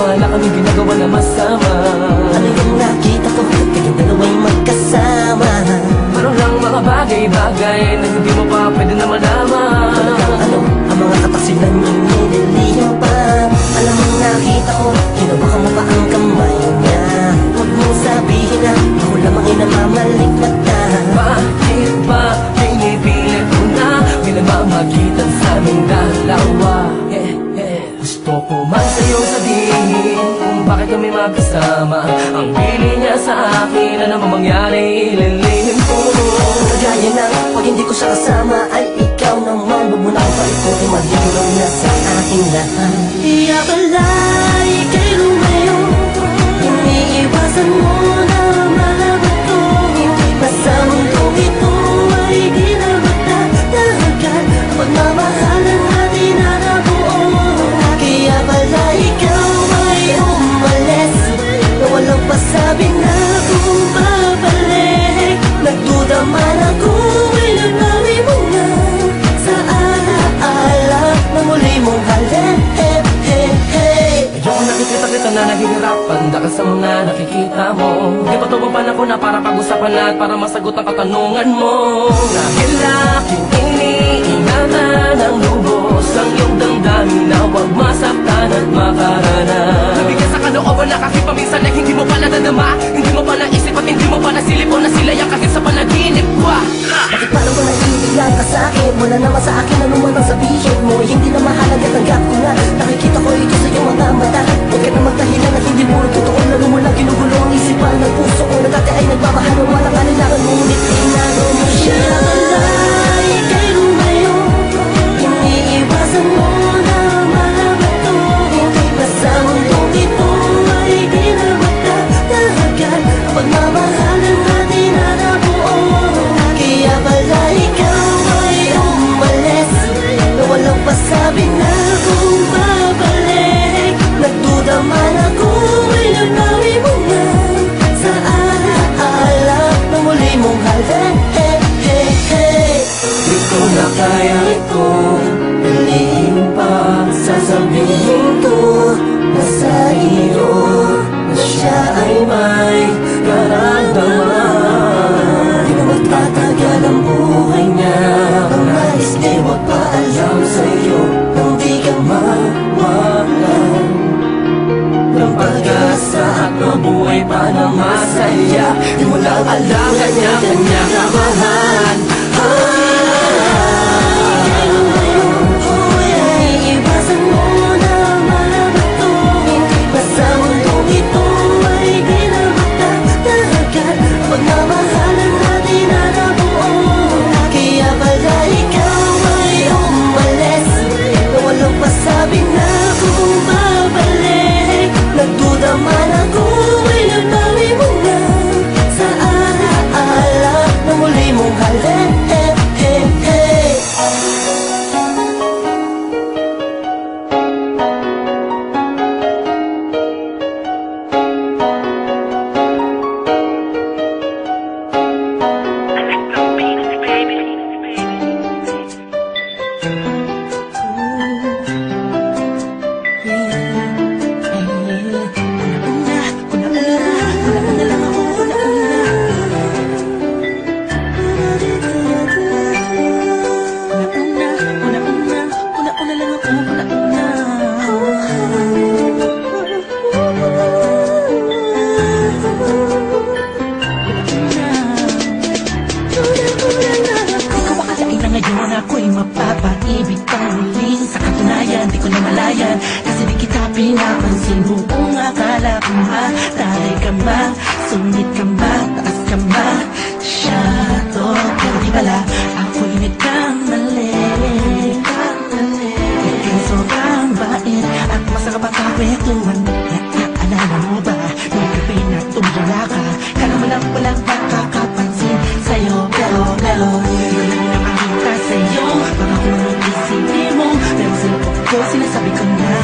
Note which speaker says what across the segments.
Speaker 1: wala kaming ginagawa na masama.
Speaker 2: Ano yung nakita ko, kayong dalawa'y magkasama?
Speaker 1: Meron lang mga bagay-bagay na hindi mo pa pwede na malaman.
Speaker 2: Talagang ano, ang mga katasilan yung nililihim pa. Alam mo nakita ko, hinawakan mo pa ang kamay niya. Huwag mong sabihin na ako lamang ay namamalikmata.
Speaker 1: Bakit ba pinipilit mo na pinamamagitan sa aming dalawa? Gusto ko man sa'yo sabihin kung bakit kami magkasama. Ang pili niya sa akin na naman mangyari, ililihim ko.
Speaker 2: Kagaya ng pag hindi ko siya kasama ay ikaw naman. Huwag mo na akong palikutin, malinaw na sa aking lahat. Iya pala, ika'y lumayo, iniiwasan mo na malaman ko. Nasa mundong ito ay di na magtatagal. Pagmamahalan natin na nabuo. Kaya pala ikaw ay umalis na walang pasabi na kung babalik. Nagduda man ako, ilanawi mo na sa alaala na muli mong halin.
Speaker 1: Ayoko nakikita kita na nahihirapan dahil sa mga nakikita mo. Di ba ito bang panahon na para pag-usapan at para masagot ang katanungan mo? Dahil aking iniingatan ang lubos ang iyong damdamin na huwag masaktan at makarana. Nabigyan sa kalooban na kahit paminsan ay hindi mo pa nadadama, hindi mo pa naisip at hindi mo pa nasilip o nasilayan kahit sa panaginip pa.
Speaker 2: Bakit paano mo naiilang ka sa'kin? Wala naman sa akin ano man ang sabihin mo. Hindi na mahalaga, tanggap ko na. Nakikita ko ito sa iyong mga mata. Huwag ka na magdahilan na hindi mo totoo. Lalo mo lang ginugulo ang isipan ng puso ko. Na dati ay nagmamahal ng walang kanilangan mo. Ngunit tinalo mo siya. Alay, ika'y lumayo, iniiwasan mo na malaman ko. Nasa mundong ito ay di na magtatagal. Pagmamahalan natin na nabuo. Kaya pala ikaw ay umalis na walang pasabi na kung babalik. Nagduda man ako, ilanawi mo na sa alaala na muli mong halin.
Speaker 1: Di ko na kaya ito,
Speaker 2: Piling pa sasabihin ko na sa iyo na siya ay may karamdaman. Di na magtatagal ang buhay niya. Ang nais di wag pa alam sa'yo nang di ka mawalan ng pag-asa at mabuhay pa na masaya.
Speaker 1: di mo lang alam kanya-kanya kamahan.
Speaker 2: Iiwasan mo na malaman ko. Nasa mundong ito ay di na magtatagal. Pagmamahalan natin na nabuo. Kaya pala ikaw ay umalis na walang pasabi na kung babalik. Nagduda man ako, ilanawi mo na sa alaala na muli mong halin. Mapapag-ibig pang huling sa katunayan, di ko na malayan. Kasi di kita pinapansin. Buong akala ko matay ka ba, sungit ka ba, taas ka ba, siya to. Pero di pala, ako'y nagkamali. Ikaw sobrang bait at masarap ang kakwentuhan. Naalala mo ba, yung gabi na tumula ka? Kala mo lang walang makakapansin sa'yo. Pero sa'yo, baka kung anong isipin mo. Pero sa loob ko, sinasabi ko na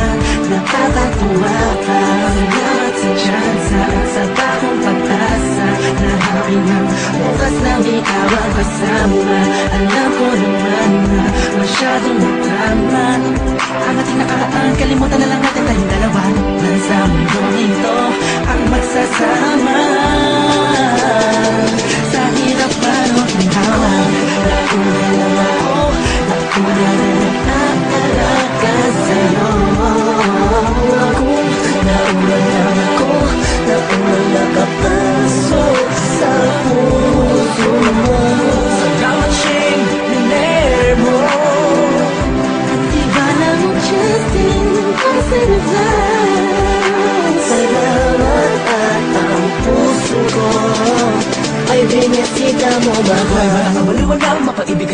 Speaker 2: nakakatuwa ka. Salamat sa tsansa at sa bagong pag-asa. Naharin ang oras ng ikaw ang kasama. Alam ko naman na masyadong matama. Ang ating nakaraan, kalimutan na lang natin tayong dalawa. Nansama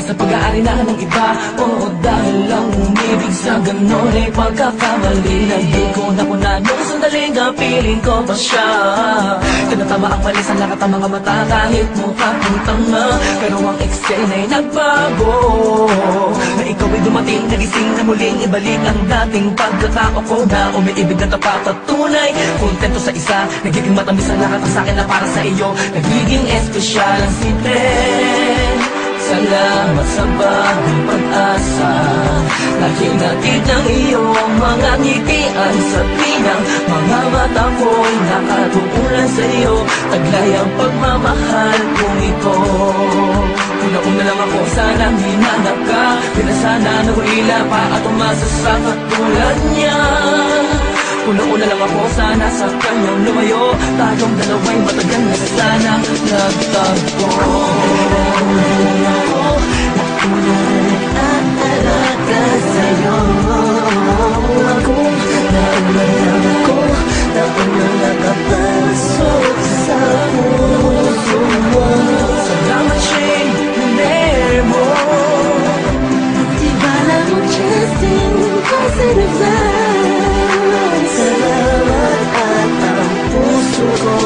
Speaker 1: sa pag-aari na ng iba. Oo, dahil lang umibig sa ganon ay pagkakamali na di ko nakunan nung sandaling piling ko pa siya. Tinatama ang mali sa lahat ng mga mata kahit mukha kong tanga, pero ang eksena'y nagbago. Na ikaw ay dumating, nagising na muling ibalik ang dating pagkatao ko na umiibig na tapat at tunay. Kontento sa isa, nagiging matamis ang lahat ang sakin na para sa iyo. Nagiging espesyal ang simple. Salamat sa bagong pag-asa. Laging natid ng iyong mga ngitian sa pinang mga mata ko'y nakatuulan sa iyo. Taglay ang pagmamahal kong ito. Una-una lang ako, sana hinanap ka. Pinasana na hulila pa at umasa sa katulad niya. Una-una lang ako, sana sa kanyang lumayo. Tayong dalawa'y matagal na sana nagtagpo.
Speaker 2: Nag-aalaga sa'yo. Ako, nauna lang ako, nauna nakapasok sa puso mo.
Speaker 1: Salamat siya'y nanay mo.
Speaker 2: Di ba lang mo Justin, kasi salamat at ang puso ko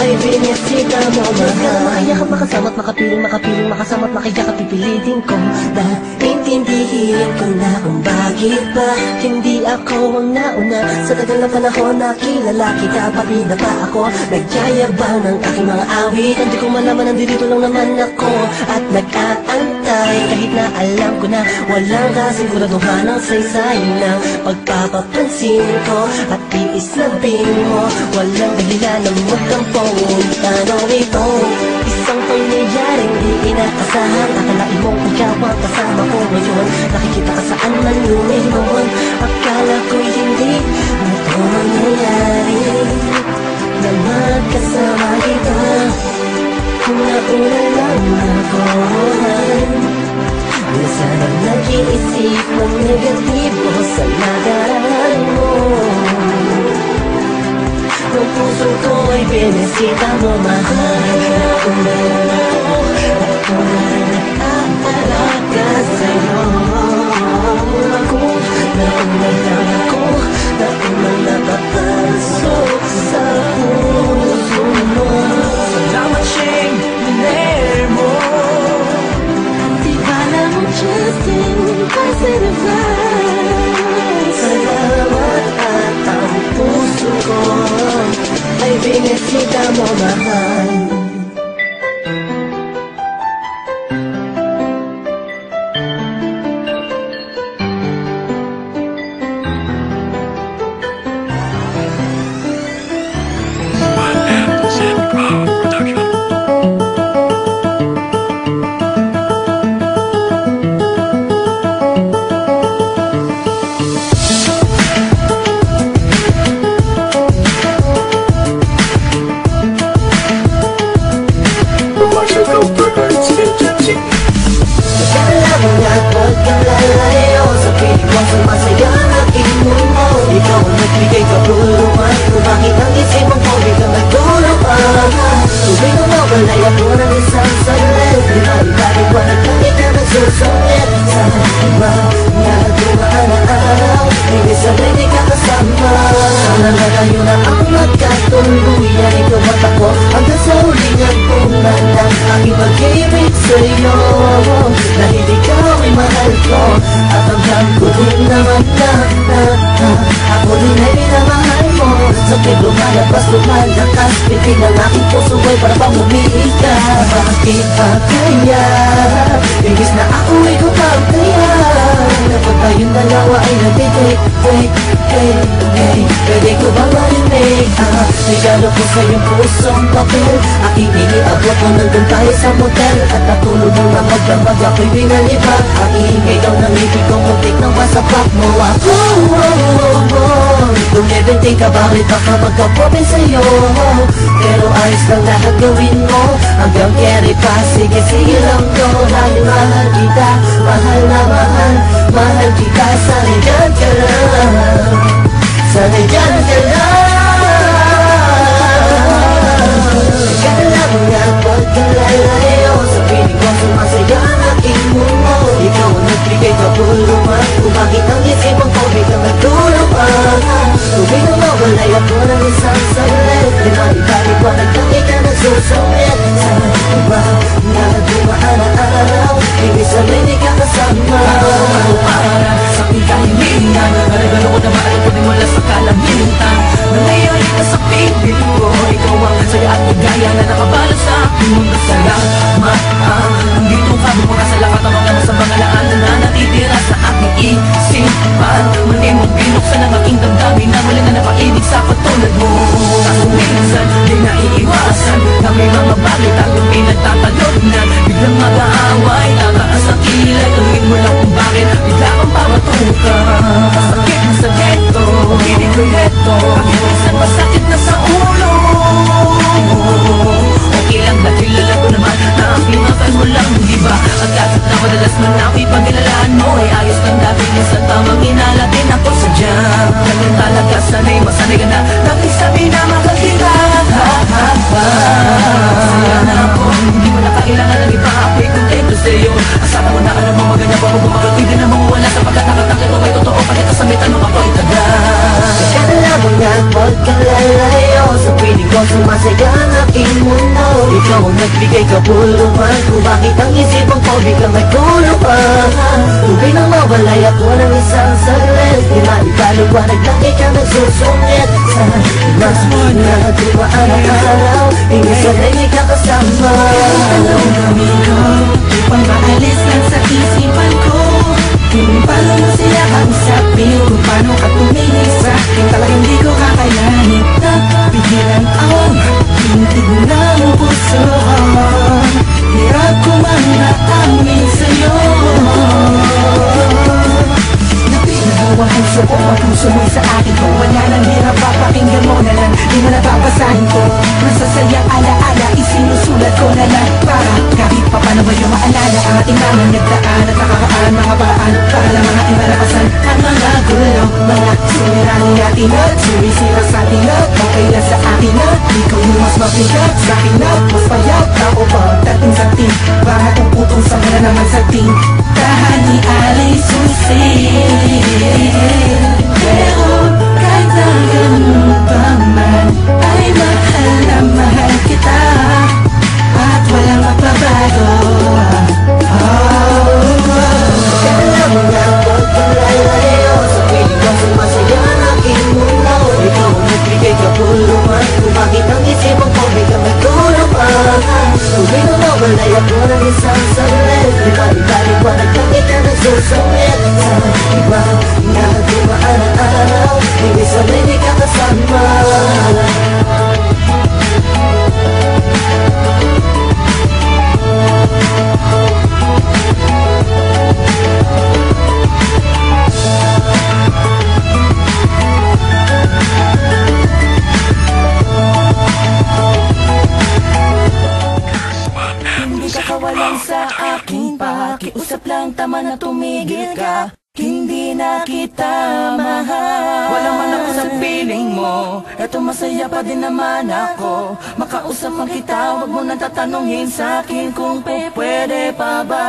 Speaker 2: ay binisita mo, mahal. Makayak at makasama't makapiling, makasama't makayakap pipilitin ko. Dahil intindihin ko na kung bakit ba hindi ako ang nauna. Sa tagal na panahon na kilala kita, pati na pa ako nagyayabang ng aking mga awit. Hindi ko malaman, nandito lang naman ako at nag-aantay. Kahit na alam ko na walang kasiguraduhan ang saysay ng pagpapapansin ko at tiis na bing mo. Walang dahilan ng magkampong tanong ito. Isang pangyayaring di inaasahan. Akalain mong ikaw ang kasama ko ngayon. Nakikita ka saan man luminon. Akala ko'y hindi na ito mangyayari, na magkasama kita. Kung nauna lang ako, na sanang nag-iisip ng negatibo sa nagaraan mo. Ang puso ko ay binisita mo, mahal. Nauna nag-aalaga sa'yo. Ako, nauna lang ako, nauna nakapasok sa puso mo.
Speaker 1: Salamat siya'y nanay mo.
Speaker 2: Di ba lang mo Justin, kasi salamat at ang puso ko ay binisita mo, mahal. Bakit ba kaya? Imbis na ako ay kupagkaya, kapag tayong dalawa ay nag-date, pwede ko ba marinig? Regalo ko sa iyong pusong papel, aking iniabot mo nandun tayo sa motel. At natulog mo na magdamag ako'y binalibag. Ang iingay daw ng ibig kong muntik nang masapak mo ako. Don't even think about it, baka magka-problem sa'yo. Pero ayos lang lahat gawin mo, hanggang carry pa, sige lang to. Dahil mahal kita, mahal na mahal kita. Sana'y dyan ka lang, sana'y dyan ka lang. Kaya lang nga pagkalalayo, sa piling ko sumasaya ang iba na dumaan ang araw, ibig sabihin di ka kasama.
Speaker 1: Para sa aking kahilingan, nalagalo ko na maaari ko din wala sa kalamitan. Na ngayon ka sa piling ko, ikaw ang saya at ligaya na nakabala sa aking mundo. Salamat nandito ka, bumura sa lahat ang mga sa mga laanan na natitira sa aking isipan. Muli mong binuksan ang aking damdamin na wala na nakaibig sa katulad mo. Kaso minsan, di naiiwasan na may mga bagay tayong pinagtatalog na biglang mag-aaway, tataas ang kilay, tuloy mo lang kung bakit bigla kang pamatuka. Sakit na sa ghetto, hindi ko heto, kahit minsan masakit na sa ulo. Okay lang dahil alam ko naman na ang pinakal mo lang, di ba? At kahit na madalas man ako ipagkinalaan mo, ay ayos lang dahil minsan tamang inala din ako sadya. Ganyan talaga, sanay masanay ka na lagi sabi na makakita. Saya na ako, hindi mo na kailangan ng iba, ako'y kontento sa'yo. Asahan mo na alam mo maganda pa kung bumagal, pwede na mawawala sapagkat nakatakit mo may totoo, pagkita sa may tanong ako'y tagal.
Speaker 2: Kaya mo nga pagkalalayo, sa piling ko sumasaya ang aking mundo. Ikaw ang nagbigay kapuluhan, kung bakit ang isipan ko biglang may kuluhan. Tubig nang mawalay ako ng isang saglit, di maipaliwanag lang ikaw nagsusungit. Sa mas mo na dumaan ang araw, ingay sanay di ka kasama.
Speaker 3: Anong gawin ko upang maalis lang sa isipan ko? Kung paano mo sila kausapin, kung paano ka tumingin sa akin, talagang di ko kakayanin. Napigilan ang tintig ng puso, hirap ko man naamin sa'yo. Napinahawa ang puso ko, ang puso mo'y sa akin ko. Wala nang hirap, papakinggan mo na lang, di mo napapasahin ko. Masasayang alaala, isinusulat ko na lang, para kahit pa paano ba yung maalala ang ating mga nagdaan at nakakaan mga paraan para lang mga imalapasan ang mga gulo, mga suliranin natin at sumisira sa atin at okay lang sa akin at ikaw yung mas mabigat sa akin at mas payat ako pagdating sa team para uputong sa mula naman sa team tahan ni alay susi. Pero kahit na ganun pa man ay mahal na mahal kita at walang mapabago.
Speaker 2: Kaya mo nga pagkalalayo, sa piling ko sumasaya ang aking mundo. Ikaw ang nagbigay kapuluhan, kung bakit ang isipan ko biglang may kuluhan. Tubig nang mawalay ako ng isang saglit, di maipaliwanag lang ikaw nagsusungit. Sa iba na dumaan ang araw, ibig sabihin di ka kasama.
Speaker 3: Hindi ka kawalan sa aking pakiusap lang, tama na tumigil ka. Hindi na kita mahal.
Speaker 1: Wala man ako sa piling mo, eto masaya pa din naman ako. Makausap man kita, wag mo nang tatanungin sa akin kung pwede pa ba.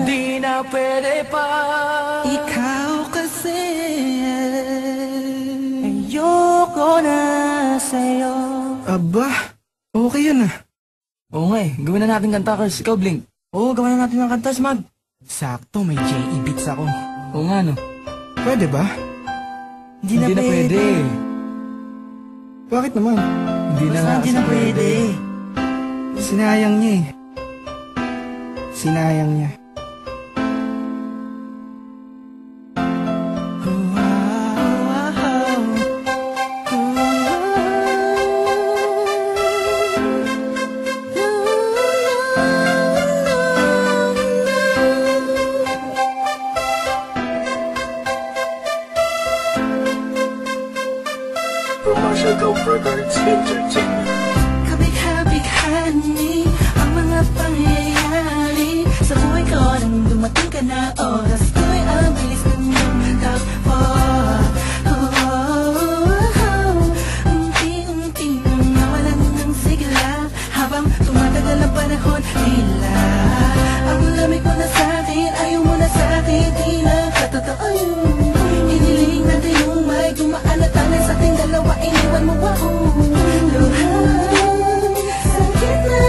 Speaker 1: Di na pwede pa.
Speaker 3: Ikaw kasi ayoko na sa'yo.
Speaker 4: Aba, okay yun ah.
Speaker 1: Oo nga eh, gawin na natin kanta, Kars. Ikaw, Blink. Oo, gawin na natin ng kanta, Smag.
Speaker 4: Sakto, may J.E. beats ako.
Speaker 1: Oo nga, no?
Speaker 4: Pwede ba?
Speaker 3: Hindi na pwede.
Speaker 4: Bakit naman?
Speaker 1: Hindi na
Speaker 3: Basta
Speaker 1: nga
Speaker 3: hindi na pwede.
Speaker 4: Sinayang niya eh. Sinayang niya.
Speaker 3: Kabigha-bighani ang mga pangyayari sa buhay ko nang dumating ka na. Oras ko'y ang bilis ng takbo. Unti-unti nang nawalan ng sigla habang tumatagal ang panahon. Tila ang lamig mo na sa'kin, ayaw mo na sa'kin, di na katotoo yun. Iniling natin yung may dumaan at tanan sa ating dalawa, iniwan mo ako. Luha, sakit na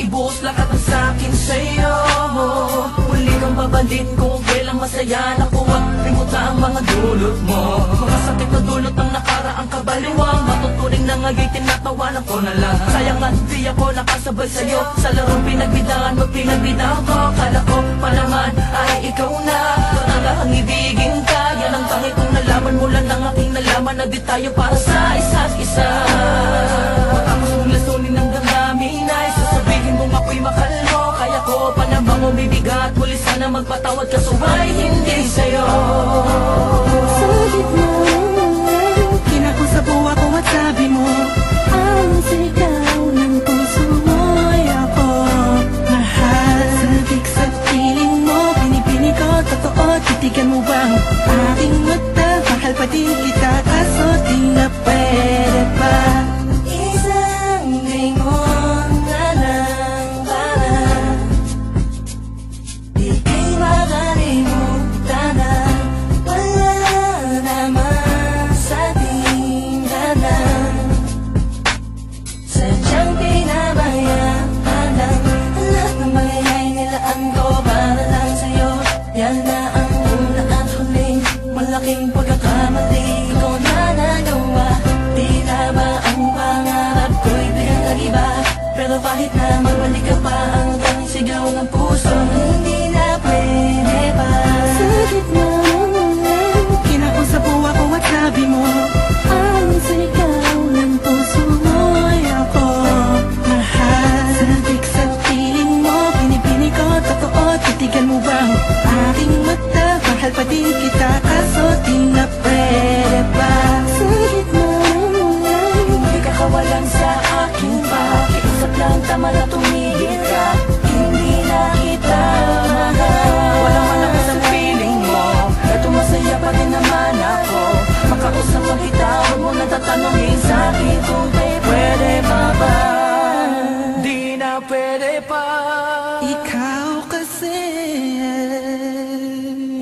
Speaker 1: ibuhos lahat ng sakin sa'yo. Muli kang babalik kung kailang masaya na ko at limutan ang mga dulot mo. Mga sakit na dulot ng nakaraang kabaliwang matuturing na ngay'y tinatawanan ko na lang. Sayang at di ako nakasabay sa'yo sa larong pinagbidaan mo, pinagbidaan ko. Kala ko pa naman ay ikaw na ang ibigin ka. Yan ang tangi kong nalaman mula ng aking nalaman na di tayo para sa isa't isa. Matapos mong lasunin ng damdamin ay sasabihin mong ako'y mahal mo. Kaya ko pa namang umibigat, muli sana magpatawad ka suway hindi sa'yo.
Speaker 3: Sakit mo, kinakusap mo ako at sabi mo ang sigaw ng puso mo'y ako mahal. Sabik sa piling mo, pinipili ko totoo. Titigan mo bang aking mata? Mahal pa din kita kaso di na pwede pa. Isang lingon na lang para di kay makalimutan na wala naman sa tinggalan. Sadyang pinabayaan lang lahat ng mangyayari nilaan ko para lang sa'yo. Yan na ang una at huling malaking pagkakamali ko na nagawa. Di na ba ang pangarap ko'y biglang nag-iba? Pero kahit na magbalik ka pa hanggang sigaw ng puso, hindi na pwede pa. Sakit mo, kinausap mo ako at sabi mo ang sigaw ng puso mo'y ako mahal. Sabik sa piling mo, pinipili ko totoo. Titigan mo bang aking mata? Mahal pa din kita kaso di na pwede pa. Sakit mo, hindi ka kawalan sa akin pa. Kiusap lang tama na tumigil ka. Hindi na kita mahal.
Speaker 1: Wala man ako sa feeling mo, eto masaya pa rin naman ako. Makausap ang kita, huwag mo nang tatanungin sa'kin kung pwede pa ba. Di na pwede pa.
Speaker 3: Ikaw kasi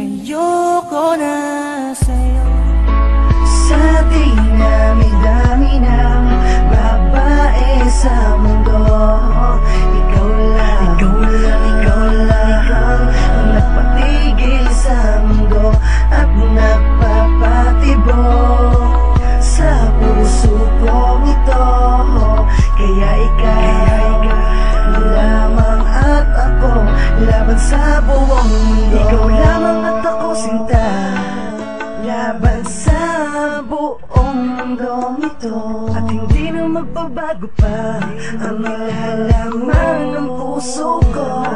Speaker 3: ayoko na sa'yo.
Speaker 2: Sa dinami-dami ng babae sa mundo, ikaw lang ang nagpatigil sa mundo at nagpapatibok sa puso kong ito. Kaya ikaw lamang at ako laban sa buong mundo. Ikaw lamang at ako sinta laban sa buong mundong ito. At hindi na magbabago pa ang nilalaman ng puso ko.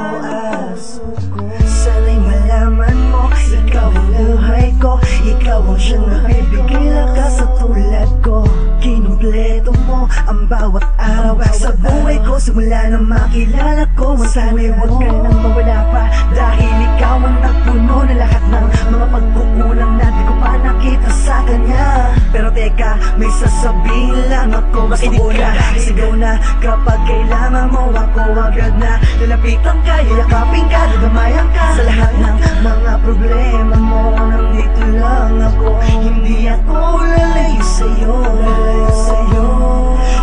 Speaker 2: Sana'y malaman mo, ikaw ang buhay ko. Ikaw ang siyang nagbibigay lakas sa tulad ko. Kinumpleto mo ang bawat araw sa buhay ko. Simula na makilala ko, sana'y huwag ka nang mawala pa. Dahil ikaw ang nagpuno na lahat ng mga pagkukulang na di ko pa nakita sa kanya. Pero teka, may sasabihin lang ako. Mas mauna, sigaw na kapag kailangan mo ako. Agad na lalapitan ka, yayakapin ka, dadamayan ka. Sa lahat ng mga problema mo, nandito lang ako. Hindi ako lalayo sa'yo,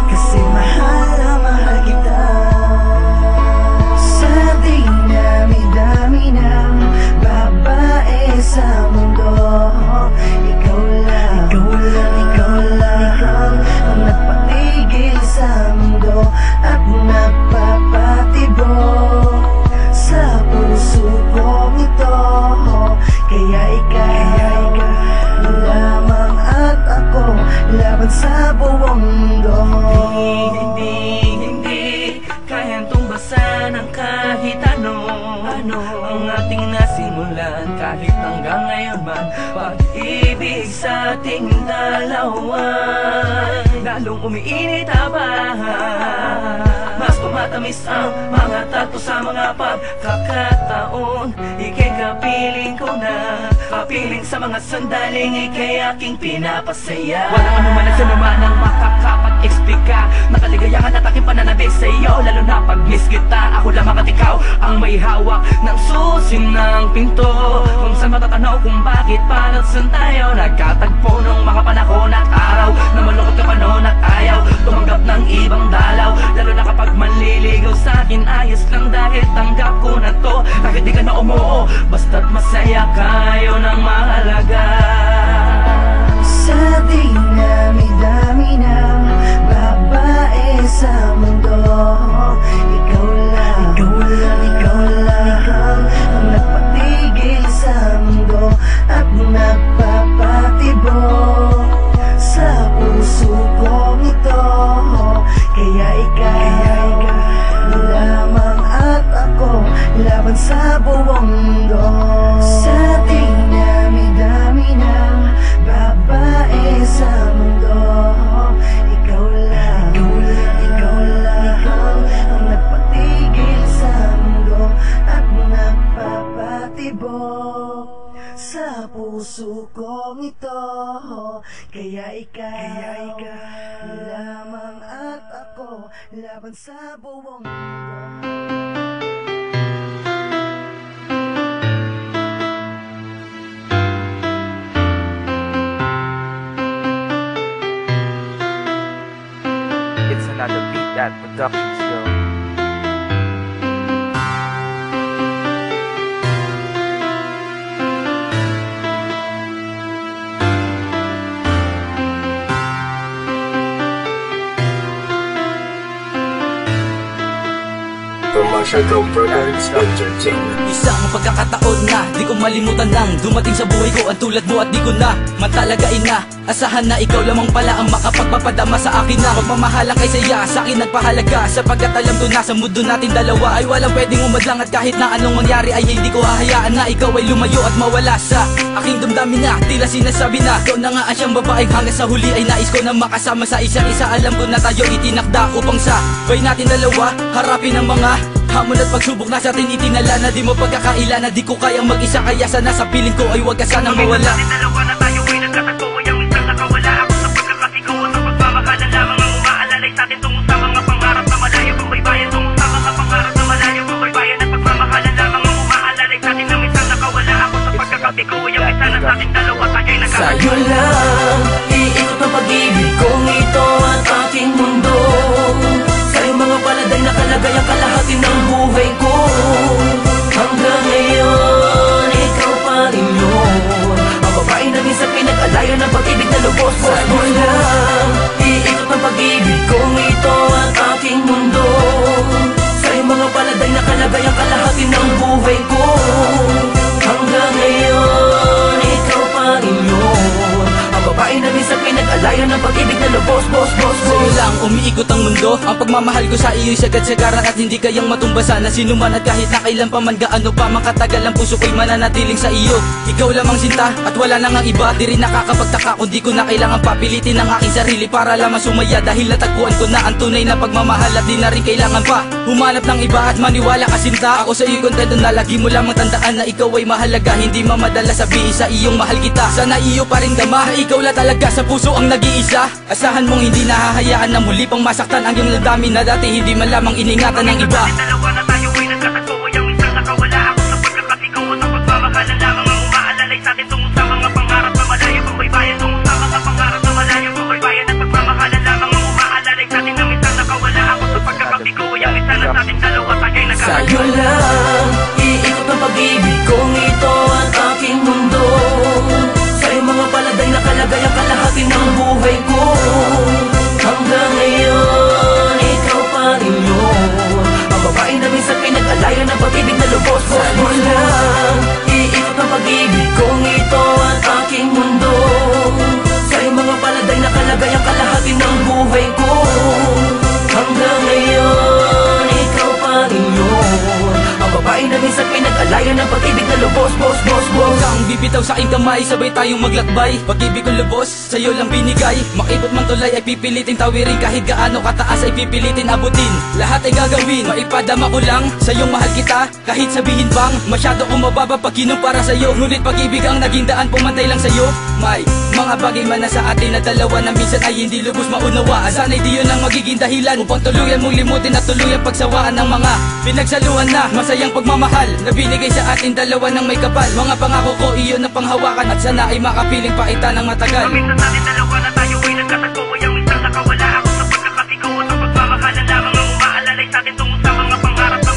Speaker 2: kasi mahal na mahal kita. Sa dinami-dami ng babae sa mundo, ikaw lang ang nagpatigil sa mundo at nagpapatibok sa puso kong ito. Kaya ikaw lamang at ako laban sa buong mundo.
Speaker 1: Hindi kayang tumbasan ng kahit ano ang ating nasimulan. Kahit hanggang ngayon man pag-ibig sa ating dalawa lalong umiinit habang mas tumatamis ang mga tagpo sa mga pagkakataon. Ika'y kapiling ko na, kapiling sa mga sandaling ika'y aking pinapasaya. Walang anuman at sinuman ang makakapag-eksplika na kaligayahan at aking pananabik sa iyo. Lalo na pag-miss kita, ako lamang at ikaw ang may hawak ng susi ng pinto. Kung saan matatanaw kung bakit paano saan tayo nagkatagpo nung mga panahon at araw na malungkot ka pa noon at ayaw tumanggap ng ibang dalaw. Lalo na kapag manliligaw sa akin ay ayos lang dahil tanggap ko na to. Kahit di ka na umuo, basta't masaya ka, yun ang mahalaga.
Speaker 2: Sa dinami-dami ng babae sa mundo, ikaw lang ang nagpatigil sa mundo at nagpapatibok sa puso kong ito. Kaya ikaw lamang at ako laban sa buong mundo. Sa dinami-dami ng babae sa mundo, ikaw lang ang nagpatigil sa mundo at nagpapatibok sa puso kong ito. Kaya ikaw lamang at ako laban sa buong mundo.
Speaker 5: It's another Beat That Production show.
Speaker 6: Commercial Products Entertainment.
Speaker 1: Isang pagkakataon na di ko malimutan lang dumating sa buhay ko ang tulad mo at di ko na matalagain na asahan na ikaw lamang pala ang makapagpapadama sa akin na pagmamahalang kay saya sa akin nagpahalaga, sapagkat alam ko na sa mundo natin dalawa ay walang pwedeng umadlang at kahit na anong mangyari ay hindi ko hahayaan na ikaw ay lumayo at mawala sa aking damdamin na tila sinasabi na ikaw na nga ang siyang babaeng hanggang sa huli ay nais ko na makasama sa isa't isa. Alam ko na tayo itinakda upang sa bay natin dalawa harapin ang mga hamon at pagsubok na sa atin itinala na di mo pagkakaila na di ko kayang mag-isa, kaya sana sa piling ko ay huwag ka sanang mawala.
Speaker 7: Dalawa na tayo ay nagkatagpo ay ang isang nakawala ako sa pagkakasigaw at sa pagmamahalan lamang ang umaalalay sa atin tungo sa mga pangarap na malayo kung may bayan tungo sa mga pangarap na malayo kung may bayan at pagmamahalan lamang ang umaalalay sa atin ang isang nakawala ako sa pagkakasigaw ay ang isa na sa atin dalawa tayo ay nagkatagpo.
Speaker 1: Sa'yo lang iikot ang pag-ibig kong ito at aking mundo. Sa'yo mga paladay na kalagay ang kalahati ng buhay ko. Hanggang ngayon, ikaw pa rin yun, ang babae na minsan pinag-alayan ng pag-ibig na lubos. Sa'yo lang iikot ang pag-ibig kong ito at aking mundo. Sa'yo mga paladay na kalagay ang kalahati ng buhay ko. Hanggang ngayon, ikaw pa rin yun, ang babae na minsan pinag-alayan ng pag-ibig na lubos. Sa'yo lang umiikot ang mundo, ang pagmamahal ko sa iyo'y sagad-sagaran at hindi kayang matumbasan na sino man. At kahit na kailan pa man gaano pa makatagal ang puso ko'y mananatiling sa iyo. Ikaw lamang sinta at wala nang ang iba. Di rin nakakapagtaka kung di ko na kailangan papilitin ang aking sarili para lamang sumaya, dahil natagpuan ko na ang tunay na pagmamahal at di na rin kailangan pa humanap ng iba at maniwala ka sinta. Ako sa iyo'y kontento na lagi mo lamang tandaan na ikaw ay mahalaga, hindi mamadala sabihin sa iyong mahal kita. Sana iyo pa rin dama, ikaw la talaga sa puso ang nag-iisa. Asahan mong hindi nahahayaan na muli pang masaktan ang iyong damdamin na dati hindi man lamang iningatan ng iba.
Speaker 7: Dalawa na tayo ay nagkatagpo ay ang isang nakawala ako sa pagkakasigaw at sa pagmamahalan lamang ang umaalalay sa atin tungo sa mga pangarap na malayo kung may bayan tungo sa mga pangarap na malayo kung may bayan at pagmamahalan lamang ang umaalalay sa atin ang isang nakawala ako sa pagkakasigaw ay ang isa na sa ating dalawa tayo ay nagkatagpo.
Speaker 1: Sa'yo lang iikot ang pag-ibig kong ito at aking mundo. Sa'yo mga paladay na kalagay ang kalahati ng buhay ko. Hanggang ngayon, ikaw pa rin yun, ang babae na minsan pinag-alayan ng pag-ibig na lubos. Sa'yo lang iikot ang pag-ibig kong ito at aking mundo. Sa'yo mga paladay na kalagay ang kalahati ng buhay ko. Hanggang ngayon, ikaw pa rin yun, ang babae na minsan pinag-alayan ng pag-ibig na lubos. Huwag kang bibitaw sa aking kamay, sabay tayong maglakbay. Pag-ibig kong lubos, sa'yo lang binigay. Makipot man tulay ay pipilitin tawirin, kahit gaano kataas ay pipilitin abutin. Lahat ay gagawin, maipadama ko lang sa'yong mahal kita, kahit sabihin bang masyado kong mababa pag kinumpara sa'yo. Ngunit pag-ibig ang naging daan, pumantay lang sa'yo. May mga bagay man na sa atin na dalawa na minsan ay hindi lubos maunawaan. Sana'y di yun ang magiging dahilan upang tuluyan mong limutin at tuluyan pagsawaan ng mga pinagsaluhan na masayang pagmamahal na binigay sa atin dalawa ng may kapal. Mga pangako ko iyon ang panghawakan at sana ay makapiling paita ng matagal.
Speaker 7: Minsan sa atin dalawa na tayo ay nagkatagpo ay ang isang nakawala ako sa pagkakasigaw at sa pagmamahalan lamang ang umaalalay sa atin tungo sa mga pangarap na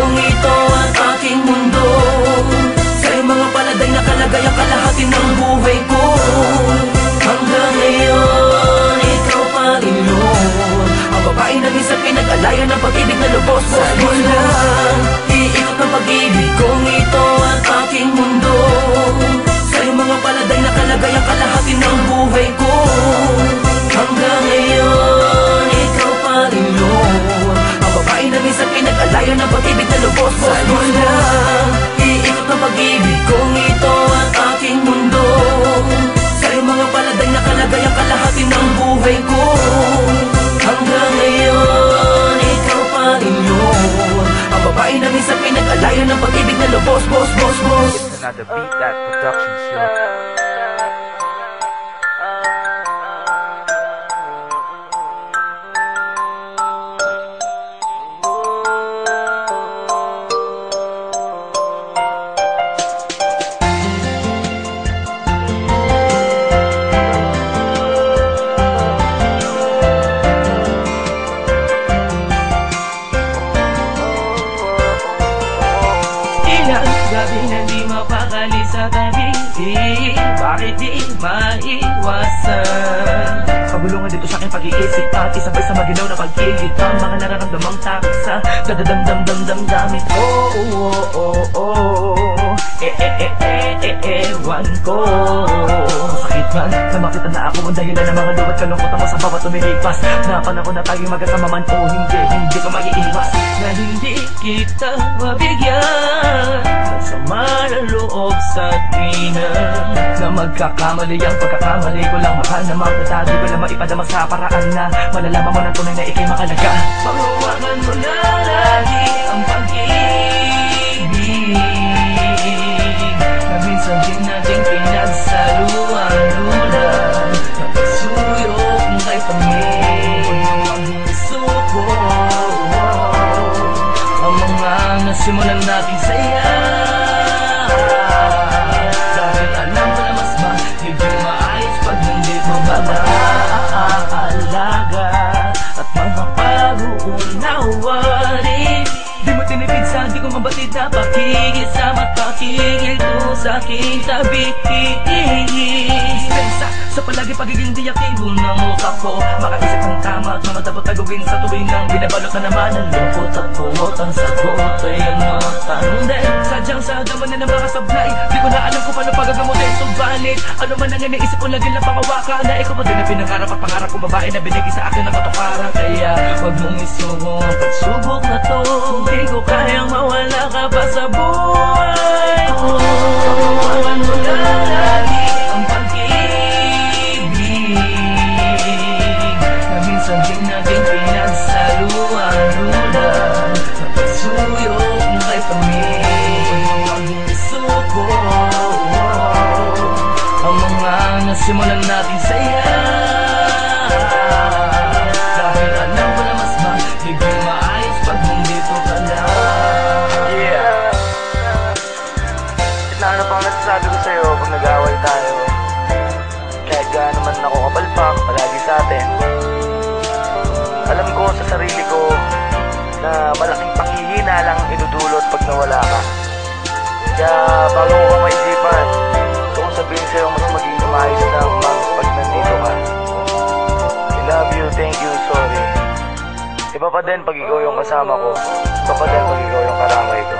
Speaker 1: kong ito at aking mundo. Sa iyong mga paladay nakalagay ang kalahati ng buhay ko. Hanggang ngayon, ikaw pa rin yun. Ang babae na minsan pinag-alayan ng pag-ibig na lubos. Sa'yo lang, iikot ang pag-ibig kong ito at aking mundo. Sa iyong mga paladay nakalagay ang kalahati ng buhay ko. Hanggang ngayon, ikaw pa rin yun. Ang babae na minsan pinag-alayan ng pag-ibig na lubos. Sa'yo lang, iikot ang pag-ibig kong ito at aking mundo. Sa iyong mga paladay nakalagay ang kalahati ng buhay ko. Hanggang ngayon, ikaw pa rin yun. Ang babae na minsan pinag-alayan ng pag-ibig na lubos.
Speaker 5: It's another Beat That production show.
Speaker 1: Gabi na di mapakali sa tabi, bakit di maiwasan? Kabulungan dito sa aking pag-iisip at isabay sa maginaw na pag-igit ang mga nararamdamang takot sa dadadamdamdamdamdamit. Ewan ko. Sakit man na makita na ako ang dahilan ng mga luwat kalungkutan mo sa bawat tumilipas. Na panahon na tayong magkasama man o hindi ko maiiwas na hindi kita mabigyan. Sama na loob sa tina na magkakamali ang pagkakamali ko lang. Mahal na mapita, di ko lang maipadama sa paraan na malalaman mo ng tunay na ikay makalaga. Panghawakan mo na lagi ang pag-ibig na minsan din natin pinagsaluan-lunan. Napasuyok kay Panginoon ang suko. Ang mga nasimulan natin saya, dahil alam ko na mas magiging maayos pag nandito mag-aalaga at mga pag-uunawarin. Di mo tinipid sa di ko mabatid na pakikisama at pakikito sa aking tabi. Dispensa sa palagi pagiging diaktibo ng utak ko, makaisip ng tama at mamadabot na gawin sa tuwing nang binabalot na naman ang lungkot at puwot. Ang sagot ay ano tanong din, sadyang sa daman na ng mga sablay. Di ko na alam kung paano pagagamutin. Subalit ano man ang naisip ko lagi lang pangawakan na ikaw pa din na pinangarap at pangarap kong babae na binigay sa akin ng katuparan. Kaya wag mong isubo ang pagsubok na to, hindi ko kayang mawala ka pa sa buhay ko. Pagkawalan mo na lagi ang pag-ibig na minsan din natin pinagsaluan-lunan. Napasuyok kay Panginoon ang suko. Ang mga nasimulan natin saya, dahil alam ko na mas magiging maayos pag nandito ka lang.
Speaker 5: Yeah. At na ano pang nasasabi ko sa'yo pag nag-away tayo, kahit gaano man ako kapalpak palagi sa atin, alam ko sa sarili ko na malaking panghihina lang idudulot pag nawala ka. Kaya bago ko ka maisipan, gusto kong sabihin sa'yo mas magiging maayos lang pag nandito ka. I love you, thank you, sorry. Iba pa din pag ikaw yung kasama ko, iba pa din pag ikaw yung karamay ko.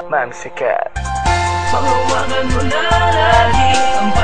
Speaker 5: Ma'am si Cat.
Speaker 1: Panghawakan mo na lagi ang